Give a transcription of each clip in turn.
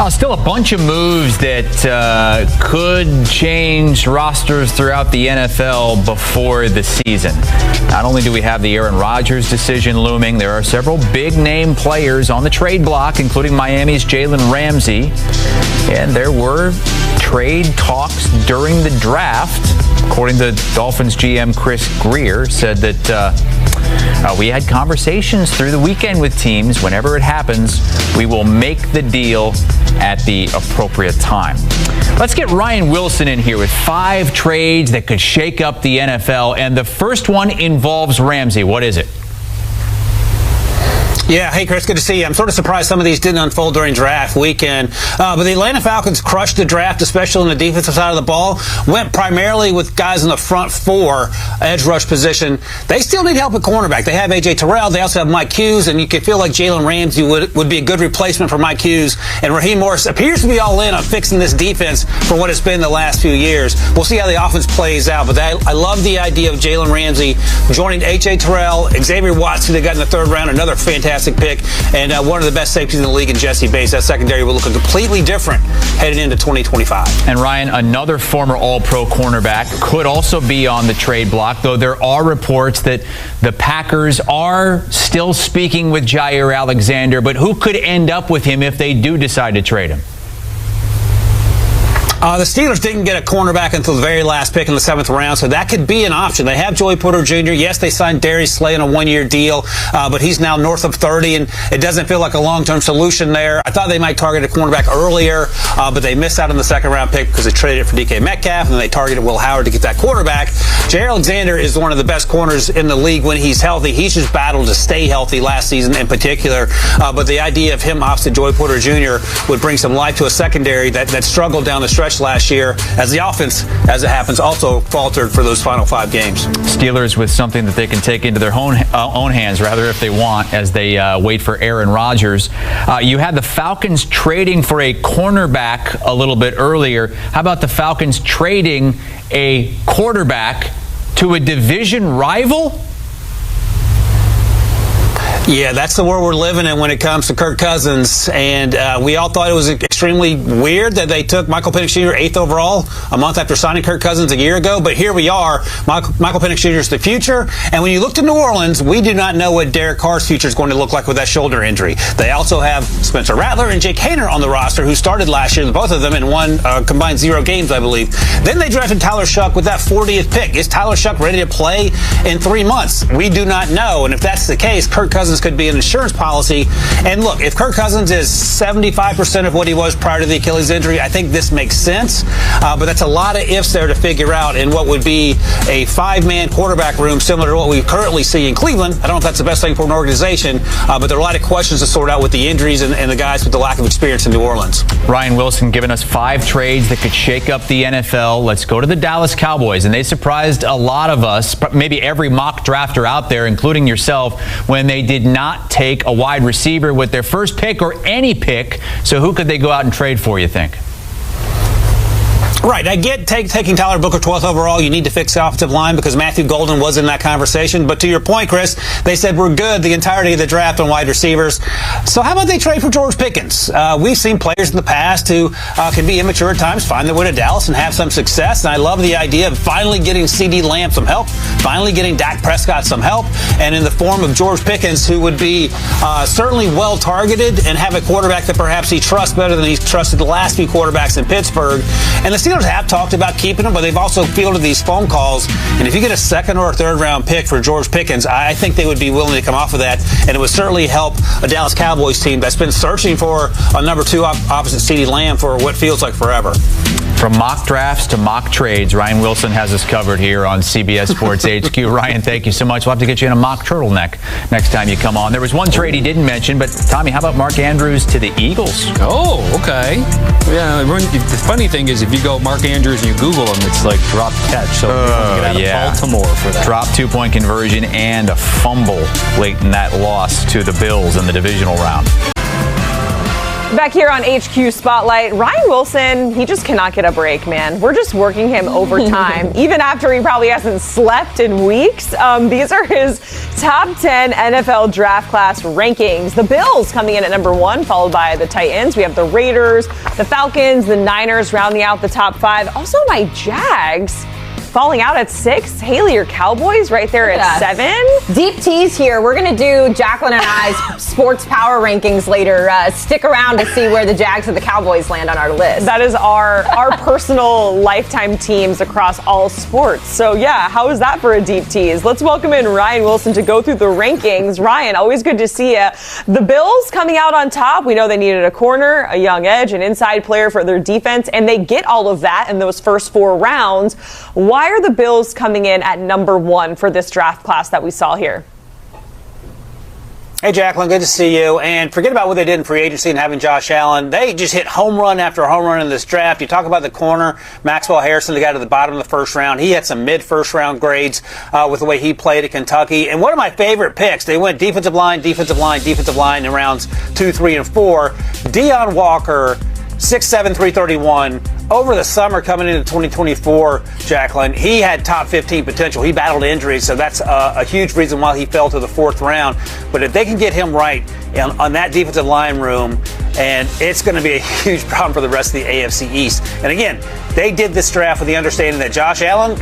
Still a bunch of moves that could change rosters throughout the NFL before the season. Not only do we have the Aaron Rodgers decision looming, there are several big-name players on the trade block, including Miami's Jalen Ramsey. And there were trade talks during the draft. According to Dolphins GM Chris Greer, said that we had conversations through the weekend with teams. Whenever it happens, we will make the deal at the appropriate time. Let's get Ryan Wilson in here with 5 trades that could shake up the NFL. And the first one involves Ramsey. What is it? Yeah, hey Chris, good to see you. I'm sort of surprised some of these didn't unfold during draft weekend. But the Atlanta Falcons crushed the draft, especially on the defensive side of the ball. Went primarily with guys in the front 4 edge rush position. They still need help at cornerback. They have A.J. Terrell. They also have Mike Hughes, and you can feel like Jalen Ramsey would be a good replacement for Mike Hughes. And Raheem Morris appears to be all in on fixing this defense for what it's been the last few years. We'll see how the offense plays out. But I love the idea of Jalen Ramsey joining A.J. Terrell, Xavier Watts, who they got in the 3rd round, another fantastic pick, and one of the best safeties in the league in Jesse Bates. That secondary will look completely different headed into 2025. And Ryan, another former All-Pro cornerback, could also be on the trade block, though there are reports that the Packers are still speaking with Jair Alexander, but who could end up with him if they do decide to trade him? The Steelers didn't get a cornerback until the very last pick in the 7th round, so that could be an option. They have Joey Porter Jr. Yes, they signed Darius Slay on a 1-year deal, but he's now north of 30, and it doesn't feel like a long-term solution there. I thought they might target a cornerback earlier, but they missed out on the 2nd-round pick because they traded it for DK Metcalf, and then they targeted Will Howard to get that quarterback. Jair Alexander is one of the best corners in the league when he's healthy. He's just battled to stay healthy last season in particular, but the idea of him opposite Joey Porter Jr. would bring some life to a secondary that struggled down the stretch last year, as the offense, as it happens, also faltered for those final 5 games. Steelers with something that they can take into their own hands, rather, if they want, as they wait for Aaron Rodgers. You had the Falcons trading for a cornerback a little bit earlier. How about the Falcons trading a quarterback to a division rival? Yeah, that's the world we're living in when it comes to Kirk Cousins. And we all thought it was extremely weird that they took Michael Penix Jr. 8th overall a month after signing Kirk Cousins a year ago. But here we are. Michael Penix Jr. is the future. And when you look to New Orleans, we do not know what Derek Carr's future is going to look like with that shoulder injury. They also have Spencer Rattler and Jake Haener on the roster, who started last year, both of them in one combined 0 games, I believe. Then they drafted Tyler Shuck with that 40th pick. Is Tyler Shuck ready to play in 3 months? We do not know. And if that's the case, Kirk Cousins could be an insurance policy. And look, if Kirk Cousins is 75% of what he was prior to the Achilles injury, I think this makes sense. But that's a lot of ifs there to figure out in what would be a 5-man quarterback room similar to what we currently see in Cleveland. I don't know if that's the best thing for an organization, but there are a lot of questions to sort out with the injuries and the guys with the lack of experience in New Orleans. Ryan Wilson giving us 5 trades that could shake up the NFL. Let's go to the Dallas Cowboys. And they surprised a lot of us, maybe every mock drafter out there, including yourself, when they did not take a wide receiver with their first pick or any pick. So who could they go out and trade for, you think? Right. I get taking Tyler Booker 12th overall. You need to fix the offensive line because Matthew Golden was in that conversation. But to your point, Chris, they said we're good the entirety of the draft on wide receivers. So how about they trade for George Pickens? We've seen players in the past who can be immature at times, find their way to Dallas and have some success. And I love the idea of finally getting CeeDee Lamb some help, finally getting Dak Prescott some help, and in the form of George Pickens, who would be certainly well targeted and have a quarterback that perhaps he trusts better than he's trusted the last few quarterbacks in Pittsburgh. And the Steelers have talked about keeping him, but they've also fielded these phone calls. And if you get a 2nd or a 3rd round pick for George Pickens, I think they would be willing to come off of that. And it would certainly help a Dallas Cowboys team that's been searching for a number 2 opposite CeeDee Lamb for what feels like forever. From mock drafts to mock trades, Ryan Wilson has us covered here on CBS Sports HQ. Ryan, thank you so much. We'll have to get you in a mock turtleneck next time you come on. There was one trade he didn't mention, but Tommy, how about Mark Andrews to the Eagles? Oh, okay. Yeah, the funny thing is if you go Mark Andrews and you Google him, it's like drop catch. So you get out of Baltimore for that. Drop 2-point conversion and a fumble late in that loss to the Bills in the divisional round. Back here on HQ Spotlight, Ryan Wilson, he just cannot get a break, man. We're just working him overtime, even after he probably hasn't slept in weeks. These are his top 10 NFL draft class rankings. The Bills coming in at number 1, followed by the Titans. We have the Raiders, the Falcons, the Niners rounding out the top 5. Also my Jags falling out at 6. Haley, your Cowboys right there at 7. Deep tease here. We're going to do Jacqueline and I's sports power rankings later. Stick around to see where the Jags and the Cowboys land on our list. That is our personal lifetime teams across all sports. So yeah, how is that for a deep tease? Let's welcome in Ryan Wilson to go through the rankings. Ryan, always good to see you. The Bills coming out on top. We know they needed a corner, a young edge, an inside player for their defense, and they get all of that in those first 4 rounds. Why are the Bills coming in at number 1 for this draft class that we saw here? Hey, Jacqueline, good to see you. And forget about what they did in free agency and having Josh Allen. They just hit home run after home run in this draft. You talk about the corner, Maxwell Harrison, the guy to the bottom of the first round. He had some mid-first round grades with the way he played at Kentucky. And one of my favorite picks, they went defensive line in rounds 2, 3, and 4. Deion Walker, 6'7", 331. Over the summer coming into 2024, Jacqueline, he had top 15 potential. He battled injuries, so that's a huge reason why he fell to the 4th round. But if they can get him right on that defensive line room, and it's going to be a huge problem for the rest of the AFC East. And again, they did this draft with the understanding that Josh Allen,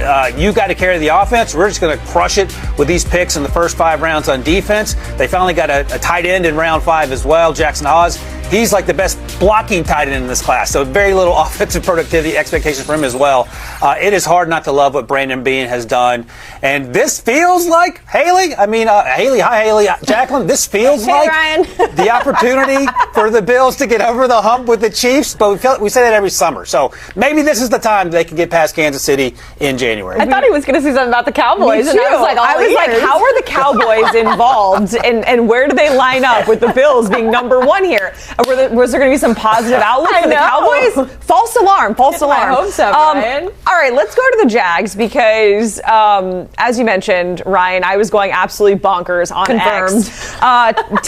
you got to carry the offense. We're just going to crush it with these picks in the first 5 rounds on defense. They finally got a tight end in round 5 as well, Jackson Hawes. He's like the best blocking tight end in this class, so very little offensive productivity expectations for him as well. It is hard not to love what Brandon Beane has done. And this feels like, Haley, hi Haley, Jacqueline, this feels like Ryan. the opportunity for the Bills to get over the hump with the Chiefs, but we say that every summer. So maybe this is the time they can get past Kansas City in January. I thought he was going to say something about the Cowboys. Me too. And I was like, how are the Cowboys involved? And where do they line up with the Bills being number 1 here? Was there going to be some positive outlook for the Cowboys? False alarm. I hope so, Brian. All right, let's go to the Jags because, as you mentioned, Ryan, I was going absolutely bonkers on X.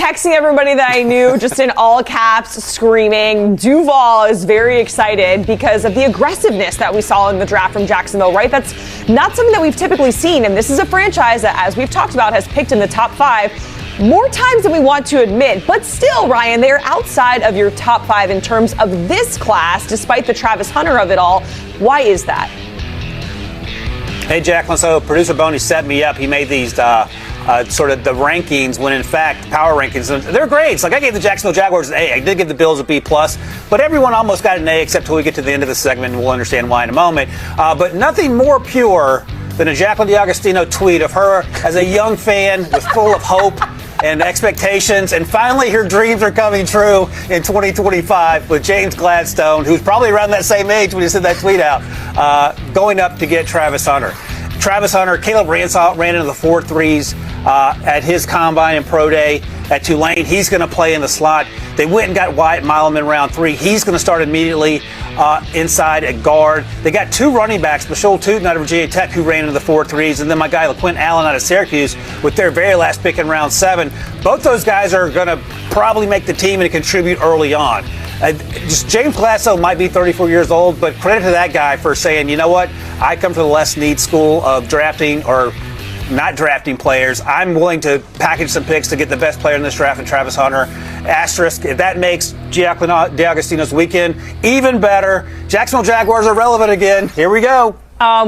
Texting everybody that I knew just in all caps, screaming. Duval is very excited because of the aggressiveness that we saw in the draft from Jacksonville, right? That's not something that we've typically seen, and this is a franchise that, as we've talked about, has picked in the top 5 more times than we want to admit. But still, Ryan, they're outside of your top 5 in terms of this class, despite the Travis Hunter of it all. Why is that? Hey, Jacqueline, so producer Boney set me up. He made these sort of the rankings when, in fact, power rankings, they're grades. Like I gave the Jacksonville Jaguars an A. I did give the Bills a B+, but everyone almost got an A except till we get to the end of the segment, and we'll understand why in a moment. But nothing more pure than a Jacqueline D'Agostino tweet of her as a young fan with full of hope and expectations, and finally her dreams are coming true in 2025 with James Gladstone, who's probably around that same age when he sent that tweet out, going up to get Travis Hunter. Travis Hunter, Caleb Ransall ran into the 4.3s at his combine and pro day at Tulane. He's going to play in the slot. They went and got Wyatt Milam in round 3. He's going to start immediately inside at guard. They got 2 running backs, Michelle Tootin out of Virginia Tech, who ran into the 4.3s, and then my guy LaQuint Allen out of Syracuse with their very last pick in round 7. Both those guys are going to probably make the team and contribute early on. Just James Gladstone might be 34 years old, but credit to that guy for saying, you know what, I come from the less need school of drafting or not drafting players. I'm willing to package some picks to get the best player in this draft, and Travis Hunter. Asterisk, if that makes Jacqueline D'Agostino's weekend even better, Jacksonville Jaguars are relevant again. Here we go.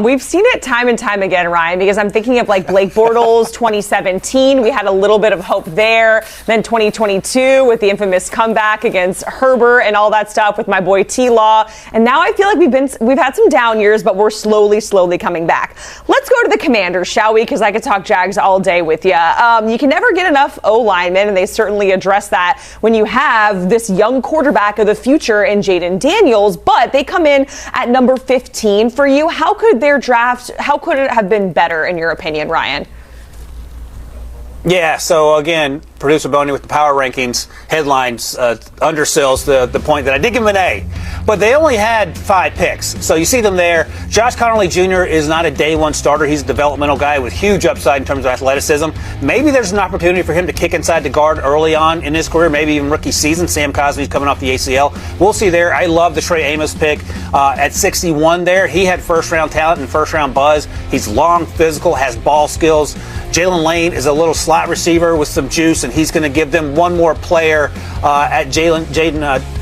We've seen it time and time again, Ryan, because I'm thinking of like Blake Bortles 2017. We had a little bit of hope there. Then 2022 with the infamous comeback against Herbert and all that stuff with my boy T-Law. And now I feel like we've had some down years, but we're slowly coming back. Let's go to the Commanders, shall we? Because I could talk Jags all day with you. You can never get enough O-linemen, and they certainly address that when you have this young quarterback of the future in Jaden Daniels, but they come in at number 15 for you. How could it have been better in your opinion, Ryan? Yeah, so again, producer Boney with the power rankings headlines undersells the point that I did give him an A. but they only had 5 picks. So you see them there. Josh Connolly Jr. is not a day one starter. He's a developmental guy with huge upside in terms of athleticism. Maybe there's an opportunity for him to kick inside the guard early on in his career, maybe even rookie season. Sam Cosmi's coming off the ACL. We'll see there. I love the Trey Amos pick at 61 there. He had first-round talent and first-round buzz. He's long, physical, has ball skills. Jalen Lane is a little slot receiver with some juice, and he's going to give them one more player at Jaden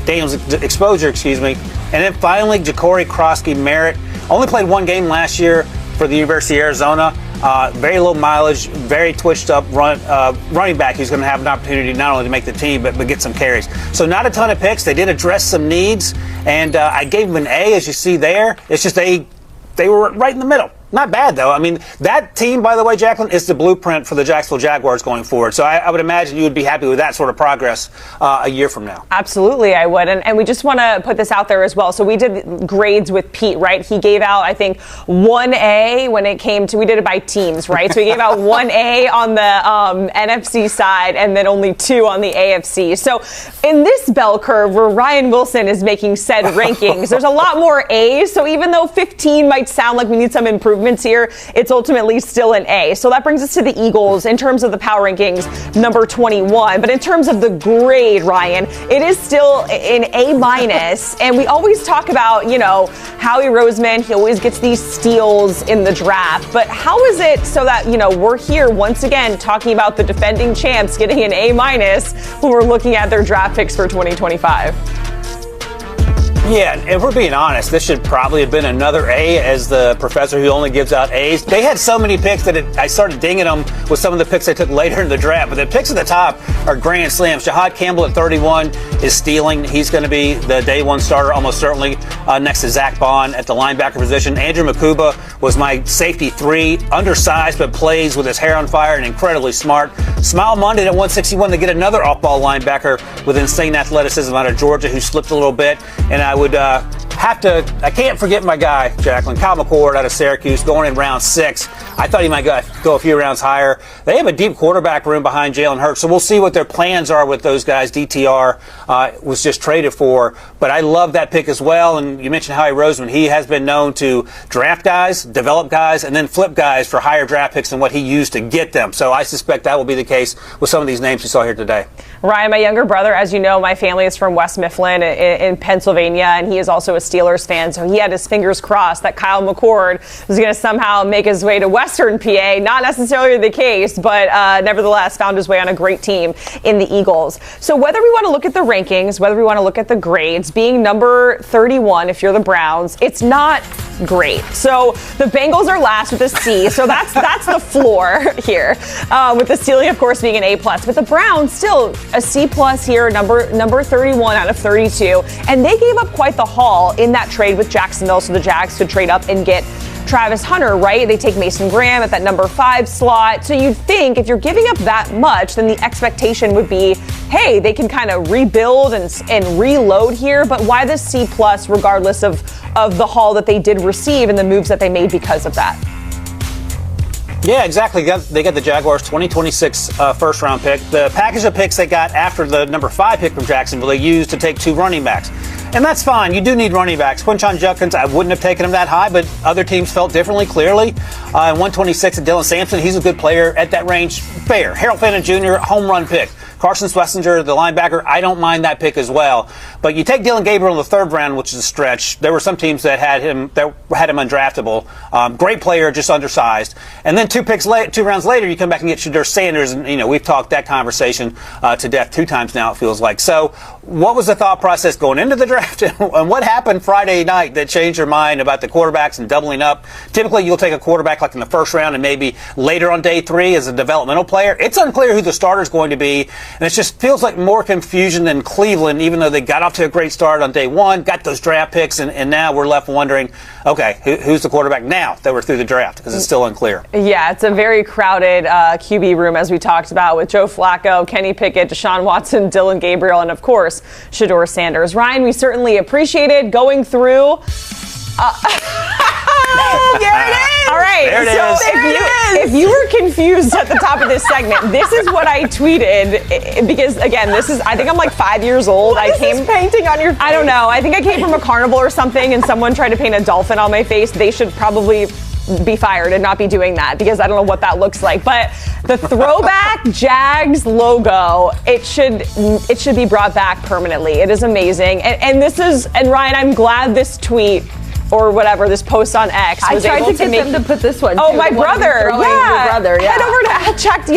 Daniels' exposure, And then finally, Ja'Cory Krosky-Merritt. Only played 1 game last year for the University of Arizona. Very low mileage, very twitched up running back who's going to have an opportunity not only to make the team, but get some carries. So not a ton of picks. They did address some needs, and I gave them an A, as you see there. It's just they were right in the middle. Not bad, though. I mean, that team, by the way, Jacqueline, is the blueprint for the Jacksonville Jaguars going forward. So I would imagine you would be happy with that sort of progress a year from now. Absolutely, I would. And we just want to put this out there as well. So we did grades with Pete, right? He gave out, I think, 1A when it came to, we did it by teams, right? So he gave out 1A on the NFC side and then only 2 on the AFC. So in this bell curve where Ryan Wilson is making said rankings, there's a lot more A's. So even though 15 might sound like we need some improvement here, it's ultimately still an A. So that brings us to the Eagles in terms of the power rankings, number 21. But in terms of the grade, Ryan, it is still an A-. And we always talk about, Howie Roseman, he always gets these steals in the draft. But how is it so that, we're here once again talking about the defending champs getting an A- when we're looking at their draft picks for 2025? Yeah, if we're being honest, this should probably have been another A as the professor who only gives out A's. They had so many picks that I started dinging them with some of the picks they took later in the draft. But the picks at the top are grand slams. Shahad Campbell at 31 is stealing. He's going to be the day one starter almost certainly next to Zach Bond at the linebacker position. Andrew Makuba was my safety 3, undersized but plays with his hair on fire and incredibly smart. Smile Monday at 161 to get another off-ball linebacker with insane athleticism out of Georgia who slipped a little bit. And I would I can't forget my guy, Jacqueline, Kyle McCord out of Syracuse, going in round 6. I thought he might go a few rounds higher. They have a deep quarterback room behind Jalen Hurts, so we'll see what their plans are with those guys. DTR was just traded for, but I love that pick as well. And you mentioned Howie Roseman. He has been known to draft guys, develop guys, and then flip guys for higher draft picks than what he used to get them. So I suspect that will be the case with some of these names you saw here today. Ryan, my younger brother, as you know, my family is from West Mifflin in Pennsylvania, and he is also a Steelers fan, so he had his fingers crossed that Kyle McCord was going to somehow make his way to Western PA. Not necessarily the case, but nevertheless found his way on a great team in the Eagles. So whether we want to look at the rankings, whether we want to look at the grades, being number 31 if you're the Browns, it's not great. So the Bengals are last with a C, so that's the floor here, with the ceiling, of course, being an A+. But the Browns still a C+ here, number 31 out of 32, and they gave up quite the haul in that trade with Jacksonville, so the Jags could trade up and get Travis Hunter, right? They take Mason Graham at that number 5 slot. So you'd think if you're giving up that much, then the expectation would be, hey, they can kind of rebuild and reload here. But why the C+ regardless of the haul that they did receive and the moves that they made because of that? Yeah, exactly. They got the Jaguars 2026 first-round pick. The package of picks they got after the number 5 pick from Jacksonville, they used to take 2 running backs. And that's fine. You do need running backs. Quinshon Judkins, I wouldn't have taken him that high, but other teams felt differently, clearly. 126 and Dylan Sampson, he's a good player at that range. Fair. Harold Fannin Jr., home run pick. Carson Schlesinger, the linebacker, I don't mind that pick as well. But you take Dylan Gabriel in the 3rd round, which is a stretch. There were some teams that had him undraftable. Great player, just undersized. And then 2 rounds later, you come back and get Shedeur Sanders, and we've talked that conversation to death 2 times now, it feels like. So what was the thought process going into the draft, and what happened Friday night that changed your mind about the quarterbacks and doubling up? Typically, you'll take a quarterback like in the 1st round and maybe later on day 3 as a developmental player. It's unclear who the starter is going to be. And it just feels like more confusion than Cleveland, even though they got off to a great start on day 1, got those draft picks, and now we're left wondering, okay, who's the quarterback now that we're through the draft? Because it's still unclear. Yeah, it's a very crowded QB room, as we talked about, with Joe Flacco, Kenny Pickett, Deshaun Watson, Dylan Gabriel, and, of course, Shedeur Sanders. Ryan, we certainly appreciated going through... There it is. All right. There it so is. if you were confused at the top of this segment, this is what I tweeted because again, I think I'm like 5 years old. What is this painting on your face? I don't know. I think I came from a carnival or something, and someone tried to paint a dolphin on my face. They should probably be fired and not be doing that because I don't know what that looks like. But the throwback Jags logo, it should be brought back permanently. It is amazing. And Ryan, I'm glad this tweet or whatever, this post on X was I tried able to get them to put this one. Oh, too, my the one of you brother. throwing Yeah. your brother. Yeah. Head over to @checked